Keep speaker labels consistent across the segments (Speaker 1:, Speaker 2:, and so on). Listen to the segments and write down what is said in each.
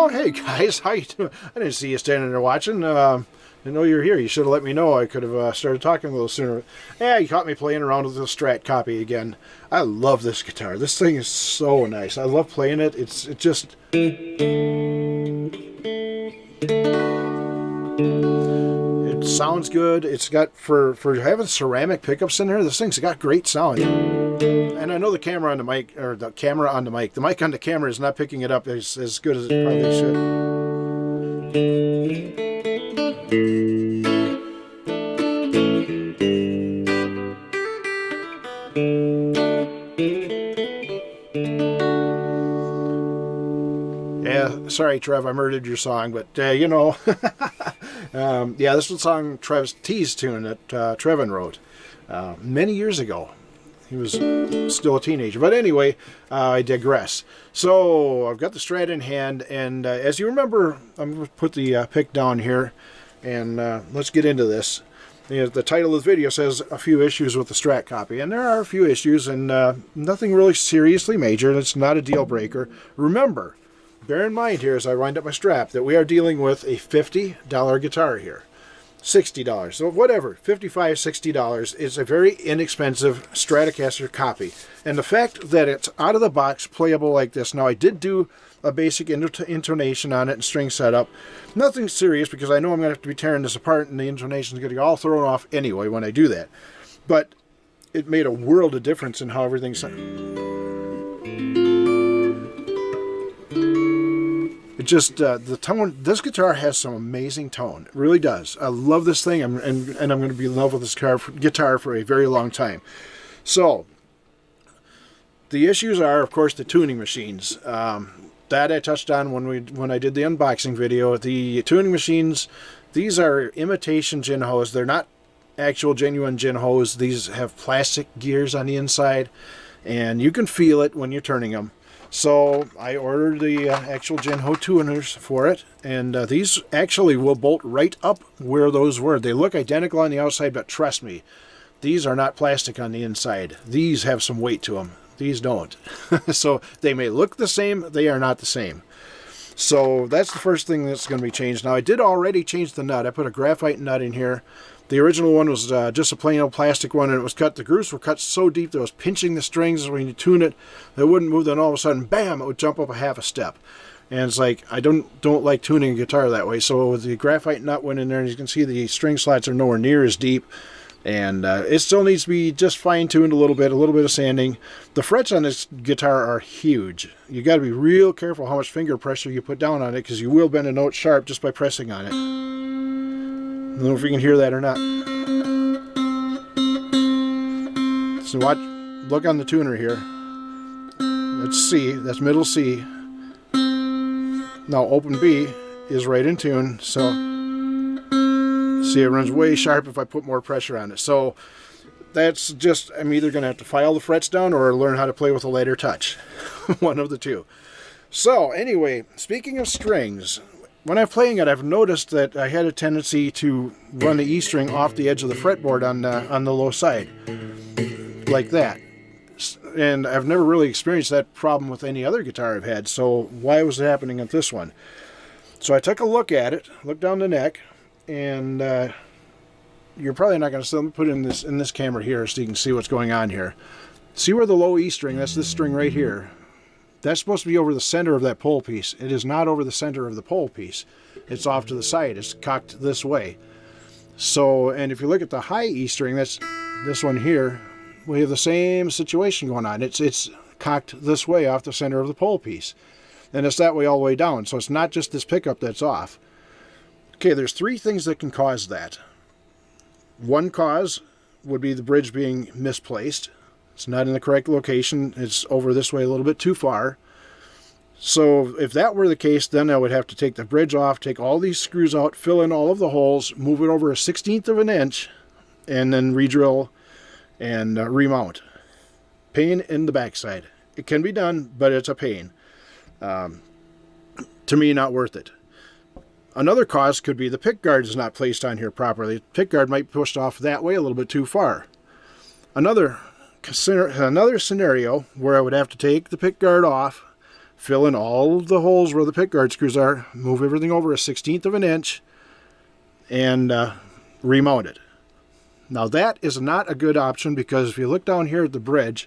Speaker 1: Oh, hey guys, how you doing? I didn't see you standing there watching. I didn't know you were here. You should have let me know. I could have started talking a little sooner. Yeah, you caught me playing around with the Strat copy again. I love this guitar. This thing is so nice. I love playing it. It just... It sounds good. It's got, for having ceramic pickups in there, this thing's got great sound. And I know the camera on the mic, or the camera on the mic on the camera is not picking it up as good as it probably should. Yeah, sorry Trev, I murdered your song, but you know. Yeah, this was a song Trev's Tease tune that Trevin wrote many years ago. He was still a teenager. But anyway, I digress. So I've got the Strat in hand, and as you remember, I'm going to put the pick down here, and let's get into this. The title of the video says a few issues with the Strat copy, and there are a few issues, and nothing really seriously major. It's not a deal breaker. Remember, bear in mind here as I wind up my strap that we are dealing with a $50 guitar here. $60, so whatever, $55, $60 is a very inexpensive Stratocaster copy. And the fact that it's out of the box playable like this, now I did do a basic intonation on it and string setup. Nothing serious because I know I'm going to have to be tearing this apart and the intonation is going to get all thrown off anyway when I do that. But it made a world of difference in how everything sounded. It just, the tone, this guitar has some amazing tone. It really does. I love this thing, and I'm going to be in love with this guitar for a very long time. So, the issues are, of course, the tuning machines. That I touched on when I did the unboxing video. The tuning machines, these are imitation Jinhos. They're not actual genuine Jinhos. These have plastic gears on the inside, and you can feel it when you're turning them. So I ordered the actual Jinho tuners for it, and these actually will bolt right up where those were. They look identical on the outside, but trust me, these are not plastic on the inside. These have some weight to them. These don't. So they may look the same, they are not the same. So that's the first thing that's going to be changed. Now I did already change the nut. I put a graphite nut in here. The original one was just a plain old plastic one, and it was cut. The grooves were cut so deep that it was pinching the strings when you tune it. It wouldn't move. Then all of a sudden, bam! It would jump up a half a step. And it's like I don't like tuning a guitar that way. So with the graphite nut went in there, and you can see the string slots are nowhere near as deep, and it still needs to be just fine tuned a little bit of sanding. The frets on this guitar are huge. You got to be real careful how much finger pressure you put down on it, because you will bend a note sharp just by pressing on it. I don't know if you can hear that or not. So look on the tuner here. That's C, that's middle C. Now open B is right in tune, so see it runs way sharp if I put more pressure on it. So that's just, I'm either going to have to file the frets down or learn how to play with a lighter touch. One of the two. So anyway, speaking of strings, when I'm playing it, I've noticed that I had a tendency to run the E string off the edge of the fretboard on the low side, like that. And I've never really experienced that problem with any other guitar I've had, so why was it happening with this one? So I took a look at it, looked down the neck, and you're probably not going to put in this camera here so you can see what's going on here. See where the low E string, that's this string right here. That's supposed to be over the center of that pole piece. It is not over the center of the pole piece. It's off to the side. It's cocked this way. So, and if you look at the high E string, that's this one here, we have the same situation going on. It's cocked this way off the center of the pole piece. And it's that way all the way down. So it's not just this pickup that's off. Okay, there's three things that can cause that. One cause would be the bridge being misplaced. It's not in the correct location. It's over this way a little bit too far. So if that were the case, then I would have to take the bridge off, take all these screws out, fill in all of the holes, move it over 1/16 of an inch, and then re-drill and remount. Pain in the backside. It can be done, but it's a pain. To me, not worth it. Another cause could be the pickguard is not placed on here properly. The pickguard might be pushed off that way a little bit too far. Another scenario where I would have to take the pickguard off, fill in all of the holes where the pickguard screws are, move everything over 1/16 of an inch, and remount it. Now that is not a good option, because if you look down here at the bridge,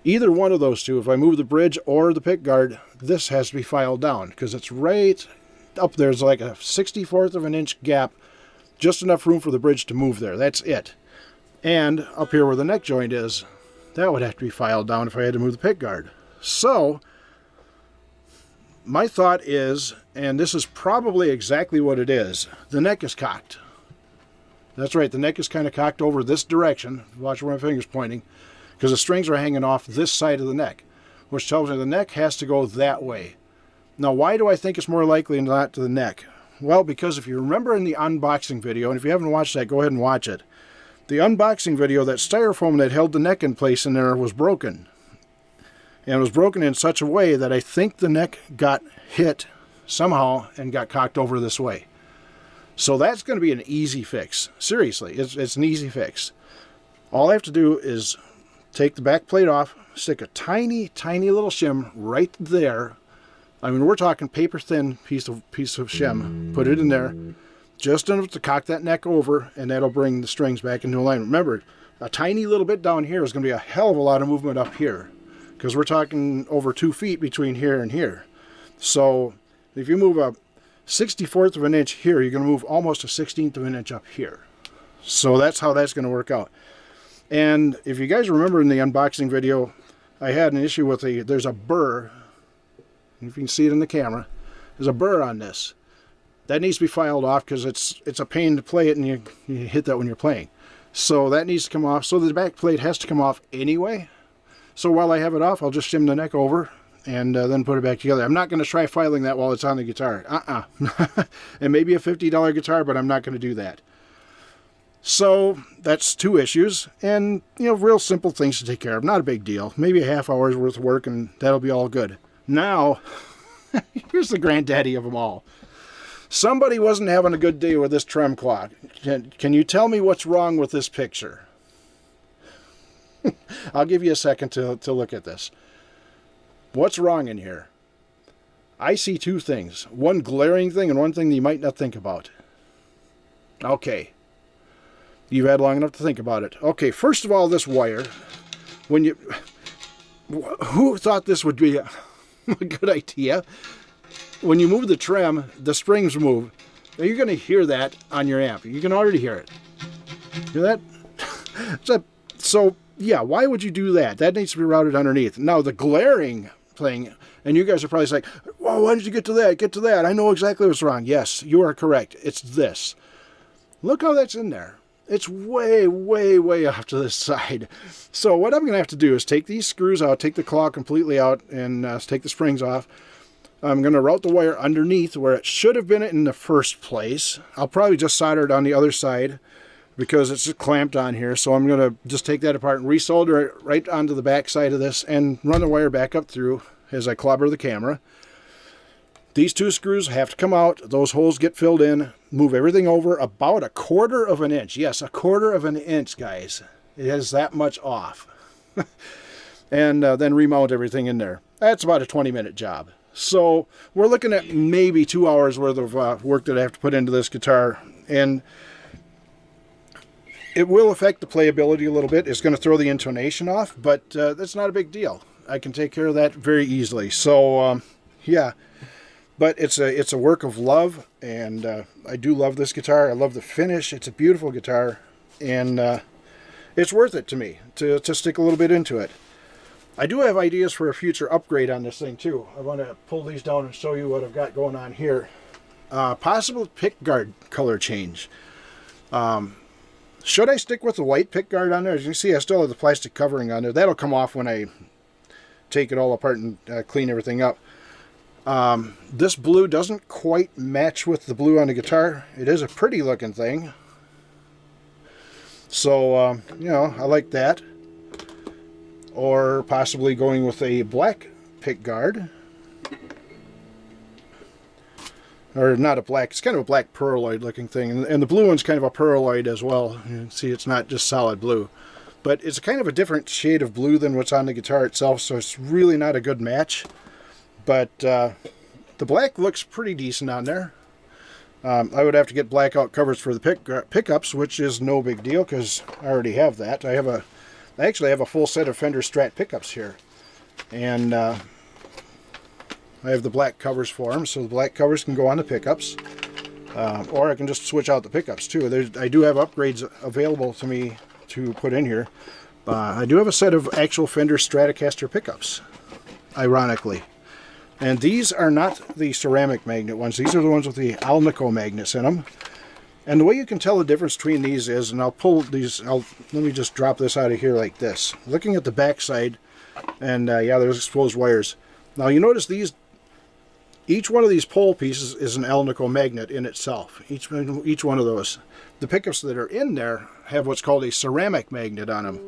Speaker 1: either one of those two, if I move the bridge or the pickguard, this has to be filed down, because it's right up there. There's like a 1/64 of an inch gap, just enough room for the bridge to move there. That's it. And up here where the neck joint is, that would have to be filed down if I had to move the pickguard. So my thought is, and this is probably exactly what it is, the neck is cocked. That's right, the neck is kind of cocked over this direction. Watch where my finger's pointing, because the strings are hanging off this side of the neck, which tells me the neck has to go that way. Now, why do I think it's more likely not to the neck? Well, because if you remember in the unboxing video, and if you haven't watched that, go ahead and watch it. The unboxing video, that styrofoam that held the neck in place in there was broken. And it was broken in such a way that I think the neck got hit somehow and got cocked over this way. So that's going to be an easy fix. Seriously, it's an easy fix. All I have to do is take the back plate off, stick a tiny, tiny little shim right there. I mean, we're talking paper thin piece of shim. Put it in there, just enough to cock that neck over, and that'll bring the strings back into alignment. Remember, a tiny little bit down here is going to be a hell of a lot of movement up here, because we're talking over 2 feet between here and here. So if you move a 1/64 of an inch here, you're going to move almost a 1/16 of an inch up here. So that's how that's going to work out. And if you guys remember in the unboxing video, I had an issue with there's a burr. If you can see it in the camera, there's a burr on this. That needs to be filed off, because it's a pain to play it, and you hit that when you're playing. So that needs to come off. So the back plate has to come off anyway. So while I have it off, I'll just shim the neck over and then put it back together. I'm not going to try filing that while it's on the guitar. It may be a $50 guitar, but I'm not going to do that. So that's 2 issues, and real simple things to take care of. Not a big deal. Maybe a half hour's worth of work, and that'll be all good. Now, here's the granddaddy of them all. Somebody wasn't having a good day with this trem clock. Can you tell me what's wrong with this picture? I'll give you a second to look at this. What's wrong in here? I see 2 things. One glaring thing and one thing that you might not think about. Okay. You've had long enough to think about it. Okay, first of all, this wire. Who thought this would be a good idea? When you move the trem, the springs move. Now you're going to hear that on your amp. You can already hear it. Hear that? So, yeah, why would you do that? That needs to be routed underneath. Now, the glaring thing, and you guys are probably like, well, why did you get to that? Get to that. I know exactly what's wrong. Yes, you are correct. It's this. Look how that's in there. It's way, way, way off to this side. So what I'm going to have to do is take these screws out, take the claw completely out, and take the springs off. I'm going to route the wire underneath where it should have been in the first place. I'll probably just solder it on the other side because it's just clamped on here. So I'm going to just take that apart and resolder it right onto the back side of this and run the wire back up through as I clobber the camera. These 2 screws have to come out. Those holes get filled in. Move everything over about 1/4 of an inch. Yes, 1/4 of an inch, guys. It is that much off. And then remount everything in there. That's about a 20-minute job. So we're looking at maybe 2 hours worth of work that I have to put into this guitar. And it will affect the playability a little bit. It's going to throw the intonation off, but that's not a big deal. I can take care of that very easily. So, yeah. But it's a work of love, and I do love this guitar. I love the finish. It's a beautiful guitar, and it's worth it to me to stick a little bit into it. I do have ideas for a future upgrade on this thing too. I want to pull these down and show you what I've got going on here. Possible pickguard color change. Should I stick with the white pickguard on there? As you can see, I still have the plastic covering on there. That'll come off when I take it all apart and clean everything up. This blue doesn't quite match with the blue on the guitar. It is a pretty looking thing. So, I like that. Or possibly going with a black pickguard. Or not a black, it's kind of a black pearloid looking thing. And the blue one's kind of a pearloid as well. You can see it's not just solid blue. But it's kind of a different shade of blue than what's on the guitar itself, so it's really not a good match. But the black looks pretty decent on there. I would have to get blackout covers for the pickups, which is no big deal because I already have that. I actually have a full set of Fender Strat pickups here, and I have the black covers for them, so the black covers can go on the pickups, or I can just switch out the pickups too. I do have upgrades available to me to put in here. I do have a set of actual Fender Stratocaster pickups, ironically. And these are not the ceramic magnet ones. These are the ones with the Alnico magnets in them. And the way you can tell the difference between these is, and I'll pull these, let me just drop this out of here like this. Looking at the back side, and yeah, there's exposed wires. Now you notice each one of these pole pieces is an Alnico magnet in itself. Each one of those. The pickups that are in there have what's called a ceramic magnet on them.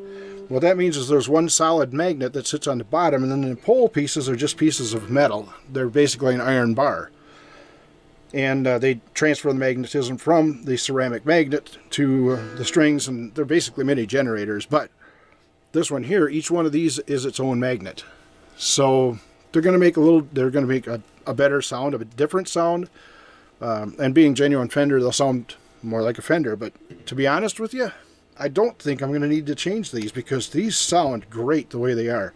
Speaker 1: What that means is there's one solid magnet that sits on the bottom, and then the pole pieces are just pieces of metal. They're basically an iron bar. And they transfer the magnetism from the ceramic magnet to the strings, and they're basically mini generators. But this one here, each one of these is its own magnet. So they're going to make a better sound, a different sound. And being genuine Fender, they'll sound more like a Fender. But to be honest with you, I don't think I'm going to need to change these because these sound great the way they are.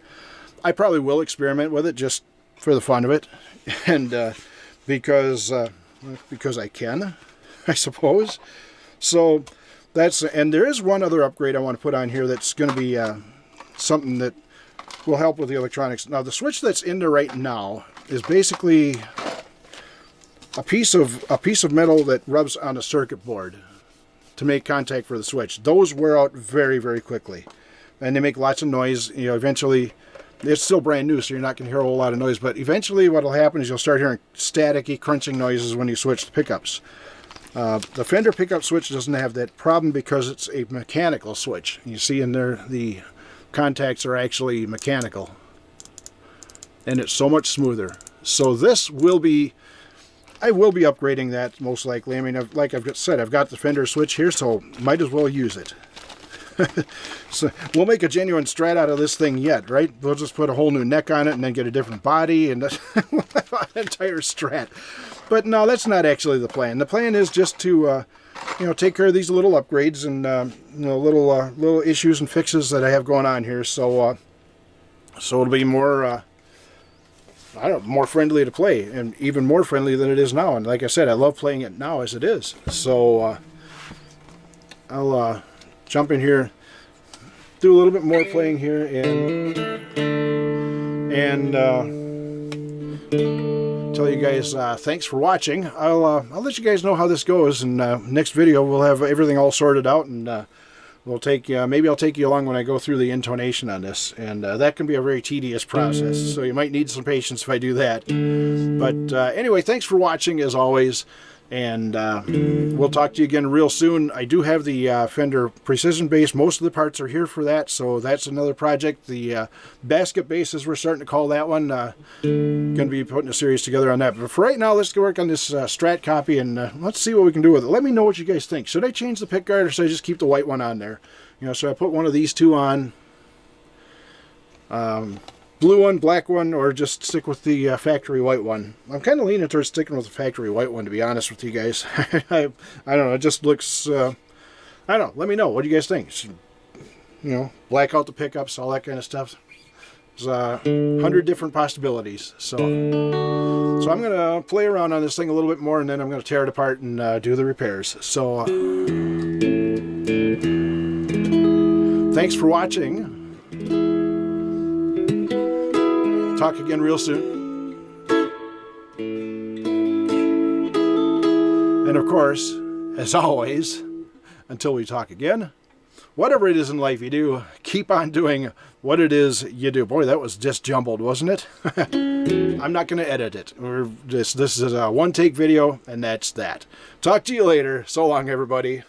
Speaker 1: I probably will experiment with it just for the fun of it, and because I can, I suppose. So and there is one other upgrade I want to put on here that's going to be something that will help with the electronics. Now the switch that's in there right now is basically a piece of metal that rubs on a circuit board to make contact for the switch. Those wear out very, very quickly, and they make lots of noise. You know, eventually, it's still brand new, so you're not going to hear a whole lot of noise, but eventually what will happen is you'll start hearing staticky, crunching noises when you switch the pickups. The Fender pickup switch doesn't have that problem because it's a mechanical switch. You see in there, the contacts are actually mechanical, and it's so much smoother. So this will be, I will be upgrading that most likely. I mean, like I've said, I've got the Fender switch here, so might as well use it. So we'll make a genuine Strat out of this thing yet, right? We'll just put a whole new neck on it and then get a different body, and we'll have an entire Strat. But no, that's not actually the plan. The plan is just to, you know, take care of these little upgrades and you know, little issues and fixes that I have going on here. So so it'll be more. I don't know, more friendly to play, and even more friendly than it is now. And like I said, I love playing it now as it is. So I'll jump in here, do a little bit more playing here, and tell you guys thanks for watching. I'll let you guys know how this goes, and next video we'll have everything all sorted out, and we'll take maybe I'll take you along when I go through the intonation on this, and that can be a very tedious process, so you might need some patience if I do that. But anyway, thanks for watching as always, and we'll talk to you again real soon. I do have the Fender Precision bass. Most of the parts are here for that, so that's another project. The basket bass, as we're starting to call that one, going to be putting a series together on that. But for right now, let's go work on this Strat copy, and let's see what we can do with it. Let me know what you guys think. Should I change the pickguard, or should I just keep the white one on there? You know, should I put one of these two on? Blue one, black one, or just stick with the factory white one? I'm kind of leaning towards sticking with the factory white one, to be honest with you guys. I don't know, it just looks, I don't know, let me know, what do you guys think? Should, you know, black out the pickups, all that kind of stuff. There's 100 different possibilities, so I'm going to play around on this thing a little bit more, and then I'm going to tear it apart and do the repairs. So, thanks for watching. Talk again real soon. And of course, as always, until we talk again, whatever it is in life you do, keep on doing what it is you do. Boy, that was just jumbled, wasn't it? I'm not going to edit it. This is a one-take video, and that's that. Talk to you later. So long, everybody.